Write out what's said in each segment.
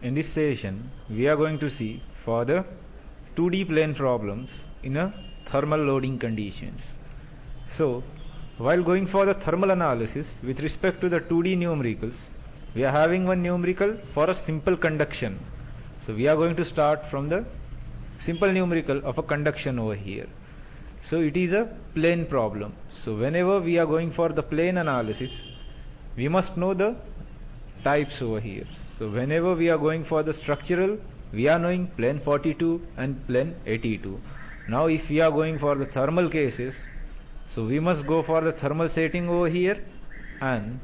In this session, we are going to see for the 2D plane problems in a thermal loading conditions. So, while going for the thermal analysis with respect to the 2D numericals, we are having one numerical for a simple conduction. So, we are going to start from the simple numerical of a conduction over here. So, it is a plane problem. So, whenever we are going for the plane analysis, we must know the types over here. So whenever we are going for the structural, we are knowing plane 42 and plane 82. Now if we are going for the thermal cases, so we must go for the thermal setting over here, and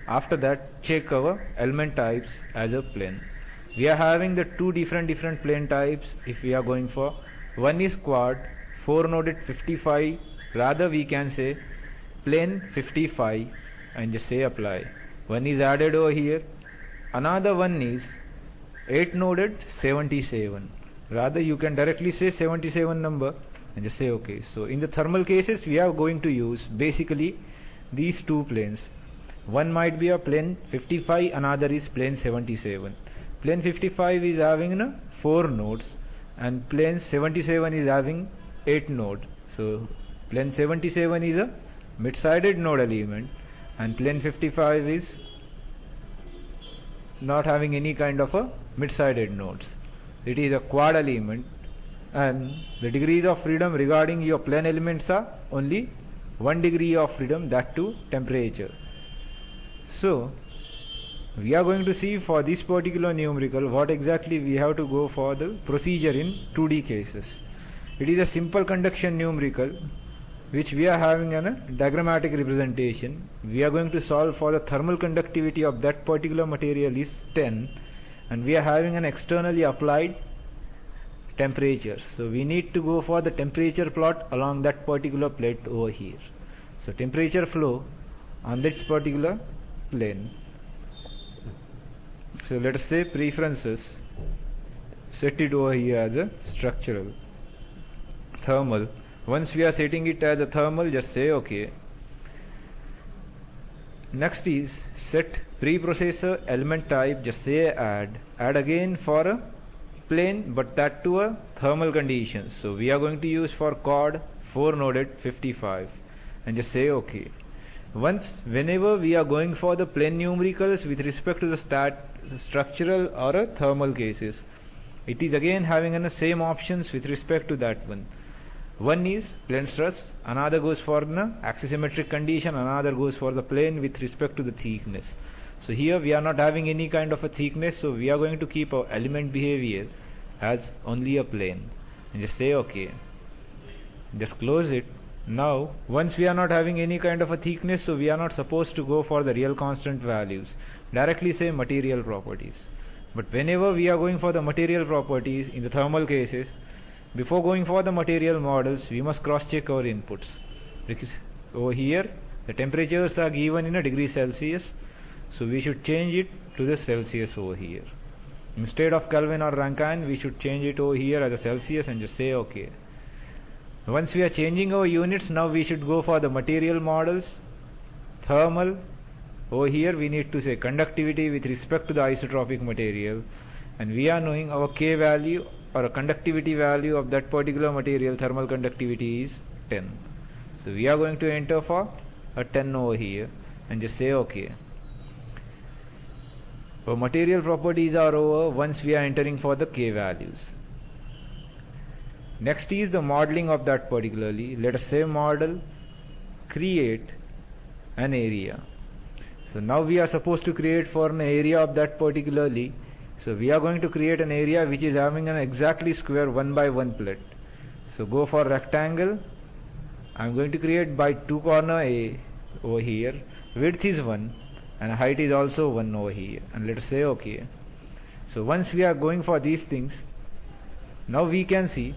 after that check our element types as a plane. We are having the two different plane types. If we are going for, one is quad 4 noded 55, rather we can say plane 55 and just say apply. One is added over here. Another one is 8 noded 77. Rather you can directly say 77 number and just say okay. So in the thermal cases we are going to use basically these two planes. One might be a plane 55, another is plane 77. Plane 55 is having 4 nodes and plane 77 is having 8 nodes. So plane 77 is a mid-sided node element and plane 55 is not having any kind of a mid-sided nodes. It is a quad element, and the degrees of freedom regarding your plane elements are only 1 degree of freedom, that too temperature. So we are going to see for this particular numerical what exactly we have to go for the procedure in 2D cases. It is a simple conduction numerical which we are having a diagrammatic representation. We are going to solve for the thermal conductivity of that particular material is 10, and we are having an externally applied temperature. So we need to go for the temperature plot along that particular plate over here. So temperature flow on this particular plane. So let us say preferences, set it over here as a structural. Thermal, once we are setting it as a thermal, just say okay. Next is set preprocessor element type, just say add again for a plane, but that to a thermal conditions. So we are going to use for quad 4 noded 55 and just say okay. Whenever we are going for the plane numericals with respect to the structural or a thermal cases, it is again having the same options with respect to that one. One is plane stress, another goes for the axisymmetric condition, another goes for the plane with respect to the thickness. So here we are not having any kind of a thickness, so we are going to keep our element behavior as only a plane and just say okay. Just close it. Now once we are not having any kind of a thickness, so we are not supposed to go for the real constant values. Directly say material properties. But whenever we are going for the material properties in the thermal cases, before going for the material models, we must cross check our inputs, because over here the temperatures are given in a degree Celsius, so we should change it to the Celsius over here. Instead of Kelvin or Rankine, we should change it over here as a Celsius and just say okay. Once we are changing our units, now we should go for the material models. Thermal, over here we need to say conductivity with respect to the isotropic material, and we are knowing our K value or a conductivity value of that particular material, thermal conductivity is 10. So we are going to enter for a 10 over here and just say okay. Our material properties are over once we are entering for the K values. Next is the modeling of that particularly. Let us say model, create an area. So now we are supposed to create for an area of that particularly. So we are going to create an area which is having an exactly square 1 by 1 plate. So go for rectangle. I am going to create by 2 corner A over here. Width is 1 and height is also 1 over here. And let us say okay. So once we are going for these things, now we can see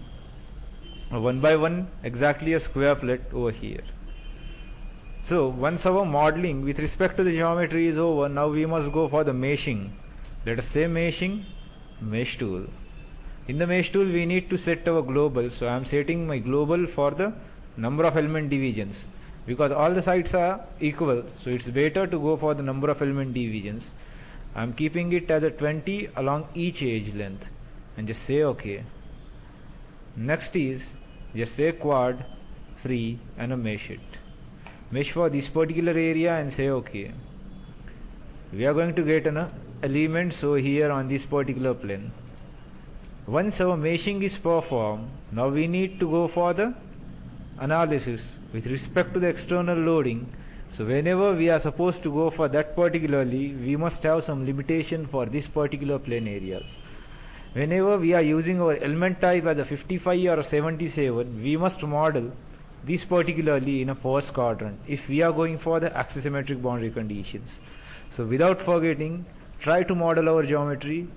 a 1 by 1 exactly a square plate over here. So once our modeling with respect to the geometry is over, now we must go for the meshing. Let us say meshing, mesh tool. In the mesh tool we need to set our global. So I am setting my global for the number of element divisions. because all the sides are equal, so it's better to go for the number of element divisions. I'm keeping it as a 20 along each edge length and just say OK. Next is just say quad free and a mesh it. Mesh for this particular area and say OK. We are going to get an element so here on this particular plane. Once our meshing is performed, now we need to go for the analysis with respect to the external loading. So whenever we are supposed to go for that particularly, we must have some limitation for this particular plane areas. Whenever we are using our element type as a 55 or a 77, we must model this particularly in a first quadrant if we are going for the axisymmetric boundary conditions. So without forgetting, try to model our geometry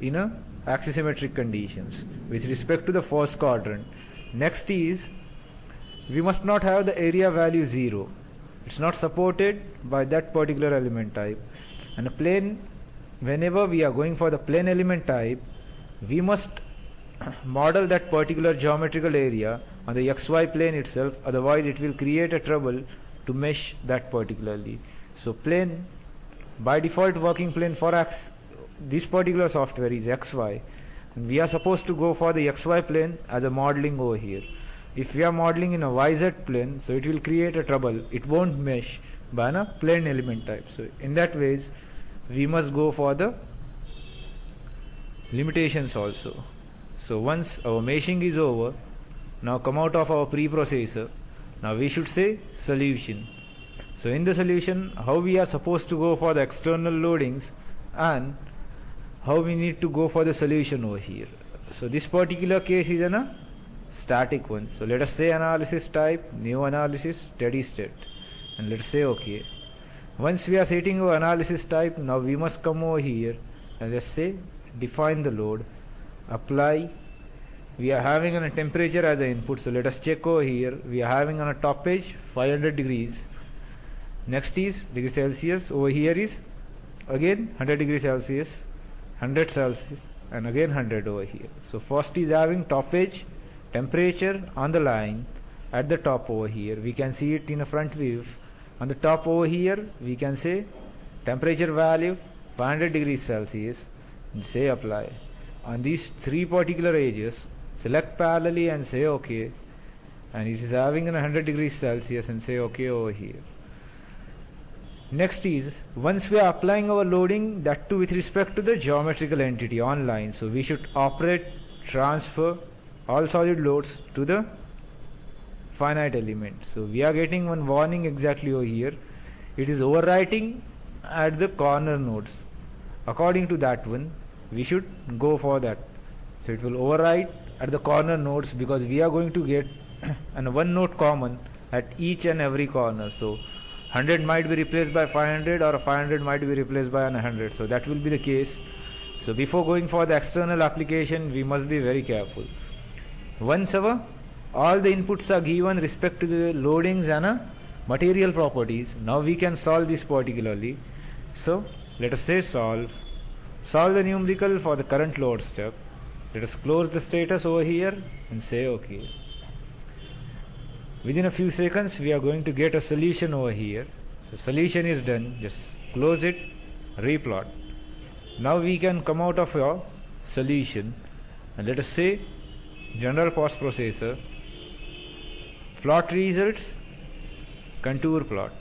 in a axisymmetric conditions with respect to the first quadrant. Next is, we must not have the area value 0. It's not supported by that particular element type. And a plane, whenever we are going for the plane element type, we must model that particular geometrical area on the xy plane itself, otherwise it will create a trouble to mesh that particularly. So plane, by default working plane for this particular software is xy, and we are supposed to go for the xy plane as a modeling over here. If we are modeling in a yz plane, so it will create a trouble, it won't mesh by a plane element type. So in that ways we must go for the limitations also. So once our meshing is over, now come out of our preprocessor. Now we should say solution. So in the solution, how we are supposed to go for the external loadings and how we need to go for the solution over here. So this particular case is a static one. So let us say analysis type, new analysis, steady state, and let's say OK. Once we are setting our analysis type, now we must come over here and let's say define the load, apply. We are having a temperature as the input, so let us check over here. We are having on a top edge 500 degrees. Next is degree Celsius. Over here is again 100 degrees Celsius, 100 Celsius, and again 100 over here. So first is having top edge temperature on the line at the top over here. We can see it in a front view. On the top over here we can say temperature value 500 degrees Celsius and say apply. On these three particular edges, select parallelly and say OK, and this is having 100 degrees Celsius and say OK over here. Next is, once we are applying our loading, that too with respect to the geometrical entity on line, so we should operate, transfer all solid loads to the finite element. So we are getting one warning exactly over here. It is overwriting at the corner nodes. According to that one, we should go for that. So it will overwrite at the corner nodes because we are going to get an one node common at each and every corner. So 100 might be replaced by 500 or 500 might be replaced by 100. So that will be the case. So before going for the external application, we must be very careful. Once all the inputs are given respect to the loadings and material properties, now we can solve this particularly. So let us say solve the numerical for the current load step. Let us close the status over here and say OK. Within a few seconds we are going to get a solution over here. So solution is done, just close it, replot. Now we can come out of your solution and let us say general post processor, plot results, contour plot.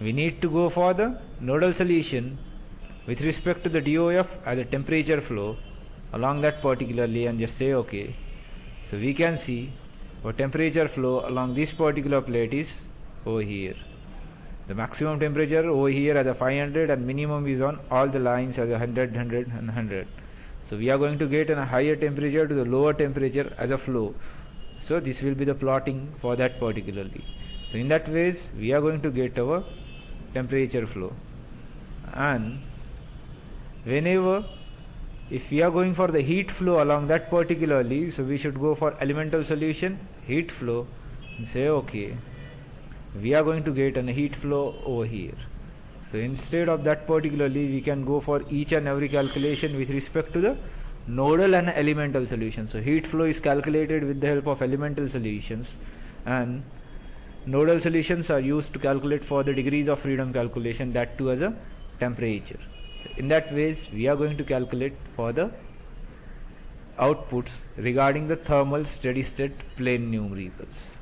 We need to go for the nodal solution with respect to the DOF as a temperature flow along that particularly and just say OK. So we can see our temperature flow along this particular plate is over here. The maximum temperature over here as a 500 and minimum is on all the lines as a 100, 100 and 100. So we are going to get a higher temperature to the lower temperature as a flow. So this will be the plotting for that particularly. So in that ways we are going to get our temperature flow. And whenever if we are going for the heat flow along that particularly, so we should go for elemental solution, heat flow, and say OK. We are going to get a heat flow over here. So instead of that particularly, we can go for each and every calculation with respect to the nodal and elemental solution. So heat flow is calculated with the help of elemental solutions, and nodal solutions are used to calculate for the degrees of freedom calculation, that too as a temperature. So in that ways we are going to calculate for the outputs regarding the thermal steady state plane numericals.